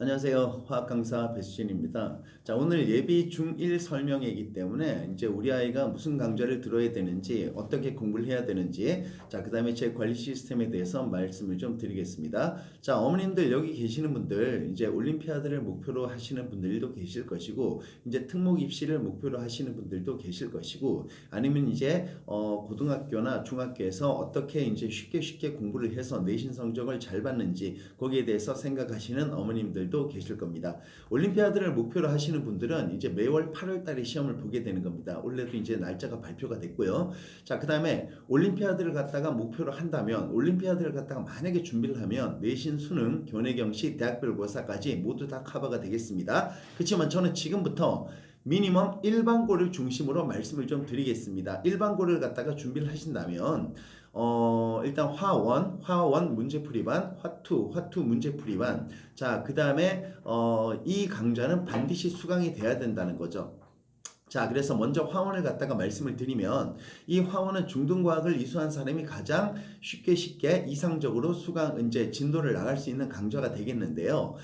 안녕하세요. 화학 강사 배수진입니다. 자, 오늘 예비 중1 설명회이기 때문에 이제 우리 아이가 무슨 강좌를 들어야 되는지, 어떻게 공부를 해야 되는지, 자, 그 다음에 제 관리 시스템에 대해서 말씀을 좀 드리겠습니다. 자, 어머님들 여기 계시는 분들, 이제 올림피아드를 목표로 하시는 분들도 계실 것이고, 이제 특목 입시를 목표로 하시는 분들도 계실 것이고, 아니면 이제 고등학교나 중학교에서 어떻게 이제 쉽게 공부를 해서 내신 성적을 잘 받는지 거기에 대해서 생각하시는 어머님들도 계실 겁니다. 올림피아드를 목표로 하시는 분들은 이제 매월 8월 달에 시험을 보게 되는 겁니다. 올해도 이제 날짜가 발표가 됐고요. 자, 그 다음에 올림피아드를 갖다가 목표로 한다면, 올림피아드를 갖다가 만약에 준비를 하면 내신, 수능, 교내, 경시, 대학별 고사까지 모두 다 커버가 되겠습니다. 그렇지만 저는 지금부터 미니멈 일반고를 중심으로 말씀을 좀 드리겠습니다. 일반고를 갖다가 준비를 하신다면 일단 화원 문제풀이반, 화투 문제풀이반. 자, 그 다음에 이 강좌는 반드시 수강이 돼야 된다는 거죠. 자, 그래서 먼저 화원을 갖다가 말씀을 드리면, 이 화원은 중등과학을 이수한 사람이 가장 쉽게 이상적으로 수강 이제 진도를 나갈 수 있는 강좌가 되겠는데요.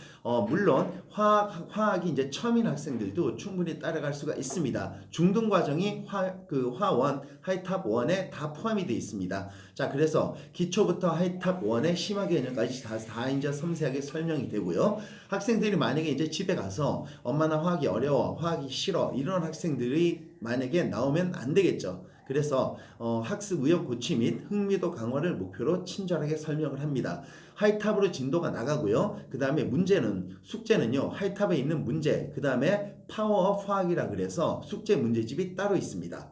물론 화학이 이제 처음인 학생들도 충분히 따라갈 수가 있습니다. 중등 과정이 화원 하이탑 1에 다 포함이 되어 있습니다. 자, 그래서 기초부터 하이탑 1의 심화 개념까지 다 이제 섬세하게 설명이 되고요. 학생들이 만약에 이제 집에 가서 엄마 나 화학이 어려워, 화학이 싫어, 이런 학생들이 만약에 나오면 안 되겠죠. 그래서 학습 의욕 고취 및 흥미도 강화를 목표로 친절하게 설명을 합니다. 하이탑으로 진도가 나가고요. 그 다음에 숙제는요, 하이탑에 있는 문제, 그 다음에 파워업 화학이라 그래서 숙제 문제집이 따로 있습니다.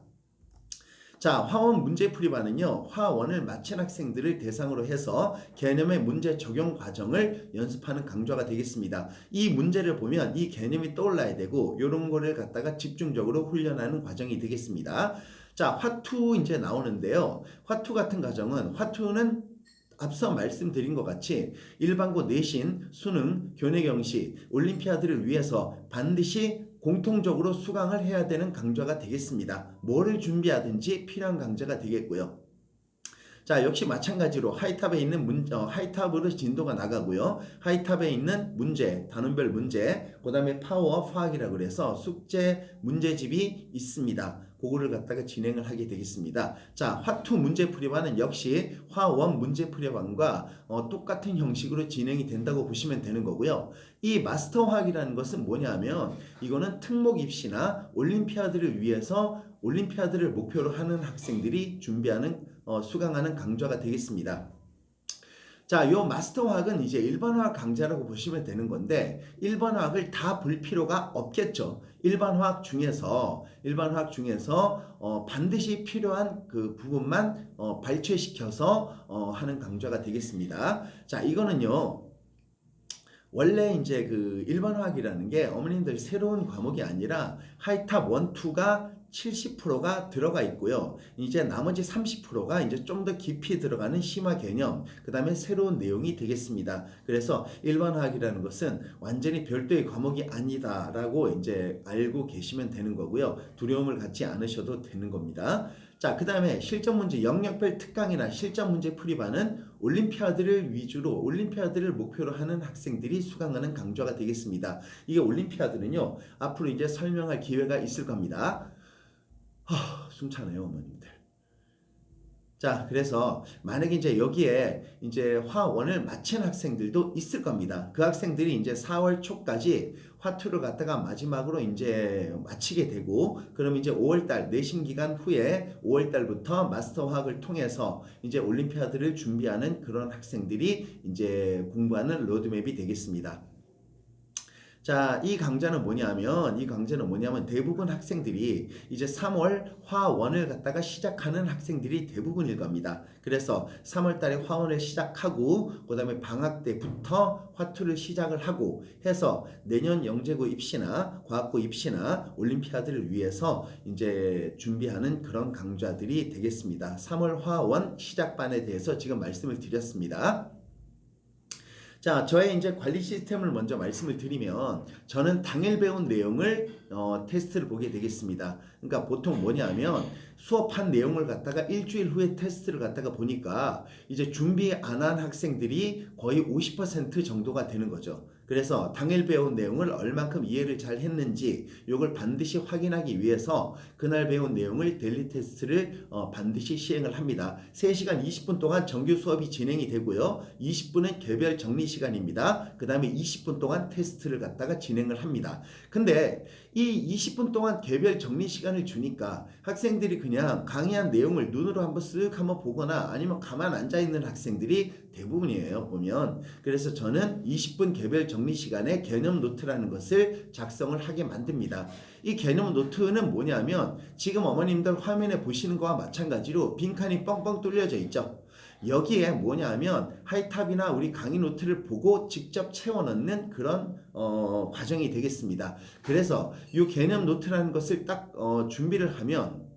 자, 화원 문제풀이반은요, 화원을 마친 학생들을 대상으로 해서 개념의 문제 적용 과정을 연습하는 강좌가 되겠습니다. 이 문제를 보면 이 개념이 떠올라야 되고, 이런 거를 갖다가 집중적으로 훈련하는 과정이 되겠습니다. 자, 화투 이제 나오는데요. 화투 같은 과정은, 화투는 앞서 말씀드린 것 같이 일반고, 내신, 수능, 교내, 경시, 올림피아드를 위해서 반드시 공통적으로 수강을 해야 되는 강좌가 되겠습니다. 뭐를 준비하든지 필요한 강좌가 되겠고요. 자, 역시 마찬가지로 하이탑에 있는 하이탑으로 진도가 나가고요. 하이탑에 있는 문제, 단원별 문제, 그 다음에 파워업 화학이라고 그래서 숙제 문제집이 있습니다. 그거를 갖다가 진행을 하게 되겠습니다. 자, 화투 문제풀이반은 역시 화원 문제풀이반과 똑같은 형식으로 진행이 된다고 보시면 되는 거고요. 이 마스터 화학이라는 것은 뭐냐면, 이거는 특목 입시나 올림피아드를 위해서 올림피아드를 목표로 하는 학생들이 준비하는 수강하는 강좌가 되겠습니다. 자, 요 마스터 화학은 이제 일반 화학 강좌라고 보시면 되는 건데, 일반 화학을 다 볼 필요가 없겠죠. 일반 화학 중에서 반드시 필요한 그 부분만 발췌시켜서 하는 강좌가 되겠습니다. 자, 이거는요, 원래 이제 그 일반 화학이라는 게 어머님들 새로운 과목이 아니라 하이탑 1, 2가 70%가 들어가 있고요. 이제 나머지 30%가 이제 좀 더 깊이 들어가는 심화 개념, 그 다음에 새로운 내용이 되겠습니다. 그래서 일반 화학이라는 것은 완전히 별도의 과목이 아니다라고 이제 알고 계시면 되는 거고요. 두려움을 갖지 않으셔도 되는 겁니다. 자, 그 다음에 실전 문제, 영역별 특강이나 실전 문제 풀이반은 올림피아드를 목표로 하는 학생들이 수강하는 강좌가 되겠습니다. 이게 올림피아드는요, 앞으로 이제 설명할 기회가 있을 겁니다. 숨 차네요, 어머님들. 자, 그래서 만약에 이제 여기에 이제 화원을 마친 학생들도 있을 겁니다. 그 학생들이 이제 4월 초까지 화투를 갖다가 마지막으로 이제 마치게 되고, 그럼 이제 5월달 내신 기간 후에 5월달부터 마스터 화학을 통해서 이제 올림피아드를 준비하는 그런 학생들이 이제 공부하는 로드맵이 되겠습니다. 자, 이 강좌는 뭐냐면 대부분 학생들이 이제 3월 화원을 갖다가 시작하는 학생들이 대부분일 겁니다. 그래서 3월 달에 화원을 시작하고, 그 다음에 방학 때부터 화투를 시작을 하고 해서 내년 영재고 입시나 과학고 입시나 올림피아드를 위해서 이제 준비하는 그런 강좌들이 되겠습니다. 3월 화원 시작반에 대해서 지금 말씀을 드렸습니다. 자, 저의 이제 관리 시스템을 먼저 말씀을 드리면, 저는 당일 배운 내용을 테스트를 보게 되겠습니다. 그러니까 보통 뭐냐면, 수업한 내용을 갖다가 일주일 후에 테스트를 갖다가 보니까 이제 준비 안 한 학생들이 거의 50% 정도가 되는 거죠. 그래서 당일 배운 내용을 얼만큼 이해를 잘 했는지 이걸 반드시 확인하기 위해서 그날 배운 내용을 데일리 테스트를 반드시 시행을 합니다. 3시간 20분 동안 정규 수업이 진행이 되고요. 20분은 개별 정리 시간입니다. 그 다음에 20분 동안 테스트를 갖다가 진행을 합니다. 근데 이 20분 동안 개별 정리 시간을 주니까 학생들이 그냥 강의한 내용을 눈으로 한번 쓱 한번 보거나 아니면 가만 앉아 있는 학생들이 대부분이에요, 보면. 그래서 저는 20분 개별 정리 시간에 개념 노트라는 것을 작성을 하게 만듭니다. 이 개념 노트는 뭐냐면 지금 어머님들 화면에 보시는 거와 마찬가지로 빈칸이 뻥뻥 뚫려져 있죠. 여기에 뭐냐면 하이탑이나 우리 강의 노트를 보고 직접 채워넣는 그런 과정이 되겠습니다. 그래서 이 개념 노트라는 것을 딱 준비를 하면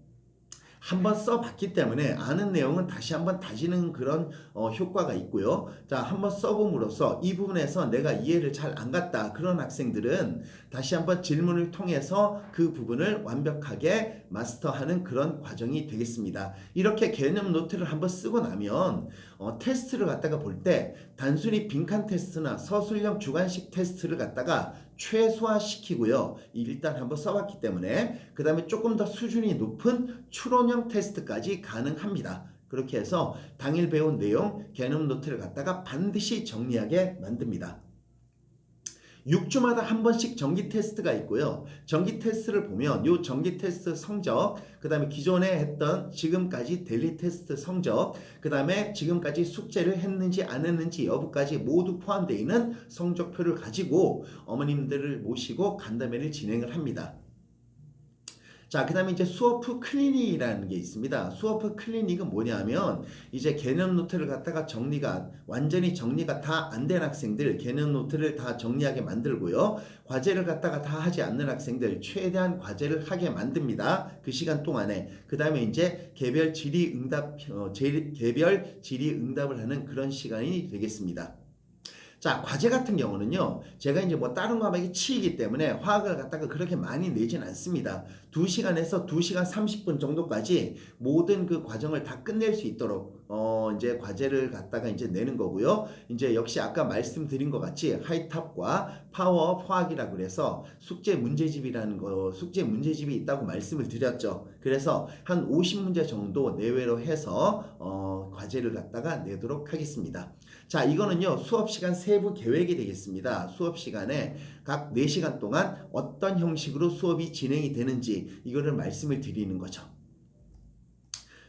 한번 써봤기 때문에 아는 내용은 다시 한번 다지는 그런 효과가 있고요. 자, 한번 써봄으로써 이 부분에서 내가 이해를 잘 안 갔다 그런 학생들은 다시 한번 질문을 통해서 그 부분을 완벽하게 마스터하는 그런 과정이 되겠습니다. 이렇게 개념 노트를 한번 쓰고 나면 테스트를 갖다가 볼 때 단순히 빈칸 테스트나 서술형 주관식 테스트를 갖다가 최소화시키고요. 일단 한번 써봤기 때문에 그 다음에 조금 더 수준이 높은 추론형 테스트까지 가능합니다. 그렇게 해서 당일 배운 내용 개념 노트를 갖다가 반드시 정리하게 만듭니다. 6주마다 한 번씩 정기 테스트가 있고요. 정기 테스트를 보면 이 정기 테스트 성적, 그 다음에 기존에 했던 지금까지 데일리 테스트 성적, 그 다음에 지금까지 숙제를 했는지 안 했는지 여부까지 모두 포함되어 있는 성적표를 가지고 어머님들을 모시고 간담회를 진행을 합니다. 자, 그 다음에 이제 수업 후 클리닉이라는 게 있습니다. 수업 후 클리닉은 뭐냐면 이제 개념 노트를 갖다가 완전히 정리가 다 안 된 학생들 개념 노트를 다 정리하게 만들고요. 과제를 갖다가 다 하지 않는 학생들 최대한 과제를 하게 만듭니다. 그 시간 동안에. 그 다음에 이제 개별 질의응답을 하는 그런 시간이 되겠습니다. 자, 과제 같은 경우는요, 제가 이제 뭐 다른 과목이 치이기 때문에 화학을 갖다가 그렇게 많이 내진 않습니다. 2시간에서 2시간 30분 정도까지 모든 그 과정을 다 끝낼 수 있도록 이제 과제를 갖다가 이제 내는 거고요. 이제 역시 아까 말씀드린 것 같이 하이탑과 파워업 화학이라 그래서 숙제 문제집이 있다고 말씀을 드렸죠. 그래서 한 50문제 정도 내외로 해서 과제를 갖다가 내도록 하겠습니다. 자, 이거는요 수업 시간 세부 계획이 되겠습니다. 수업 시간에 각 4시간 동안 어떤 형식으로 수업이 진행이 되는지 이거를 말씀을 드리는 거죠.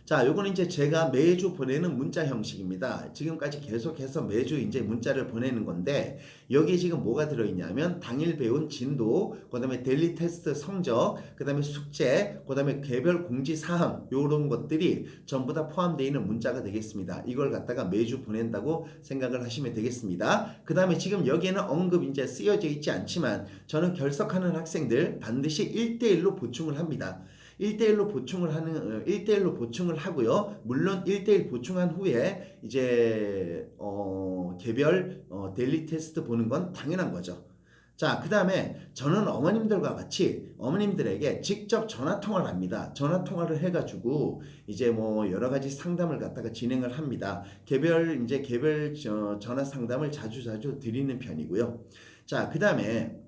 자, 요거는 이제 제가 매주 보내는 문자 형식입니다. 지금까지 계속해서 매주 이제 문자를 보내는 건데, 여기 지금 뭐가 들어있냐면, 당일 배운 진도, 그 다음에 데일리 테스트 성적, 그 다음에 숙제, 그 다음에 개별 공지사항, 요런 것들이 전부 다 포함되어 있는 문자가 되겠습니다. 이걸 갖다가 매주 보낸다고 생각을 하시면 되겠습니다. 그 다음에 지금 여기에는 언급 이제 쓰여져 있지 않지만, 저는 결석하는 학생들 반드시 1대1로 보충을 합니다. 1대1로 보충을 하고요. 물론 1대1 보충한 후에 이제 개별 데일리 테스트 보는 건 당연한 거죠. 자, 그 다음에 저는 어머님들과 같이 어머님들에게 직접 전화 통화를 합니다. 전화 통화를 해가지고 이제 뭐 여러 가지 상담을 갖다가 진행을 합니다. 개별 전화 상담을 자주 드리는 편이고요. 자, 그 다음에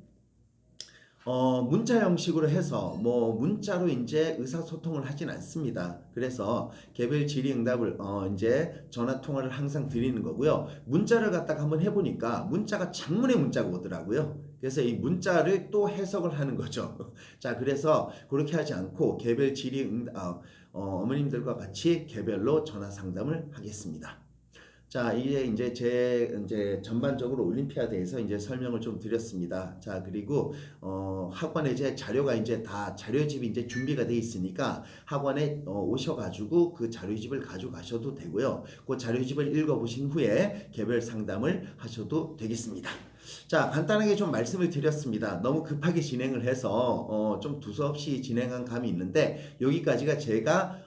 문자 형식으로 해서 뭐 문자로 이제 의사소통을 하진 않습니다. 그래서 개별 질의응답을 이제 전화 통화를 항상 드리는 거고요. 문자를 갖다가 한번 해보니까 문자가 장문의 문자가 오더라고요. 그래서 이 문자를 또 해석을 하는 거죠. 자, 그래서 그렇게 하지 않고 개별 어머님들과 같이 개별로 전화 상담을 하겠습니다. 자, 이제 이제 전반적으로 올림피아드에서 이제 설명을 좀 드렸습니다. 자, 그리고 학원에 이제 자료가 이제 다 자료집이 이제 준비가 돼 있으니까 학원에 오셔가지고 그 자료집을 가져가셔도 되고요. 그 자료집을 읽어보신 후에 개별 상담을 하셔도 되겠습니다. 자, 간단하게 좀 말씀을 드렸습니다. 너무 급하게 진행을 해서 좀 두서없이 진행한 감이 있는데, 여기까지가 제가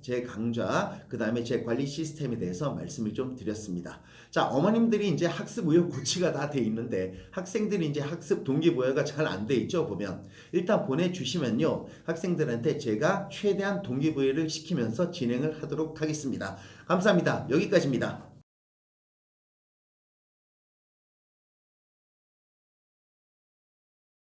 제 강좌, 그 다음에 제 관리 시스템에 대해서 말씀을 좀 드렸습니다. 자, 어머님들이 이제 학습 의욕 고취가 다 돼 있는데 학생들이 이제 학습 동기부여가 잘 안 돼 있죠. 보면 일단 보내주시면요, 학생들한테 제가 최대한 동기부여를 시키면서 진행을 하도록 하겠습니다. 감사합니다. 여기까지입니다.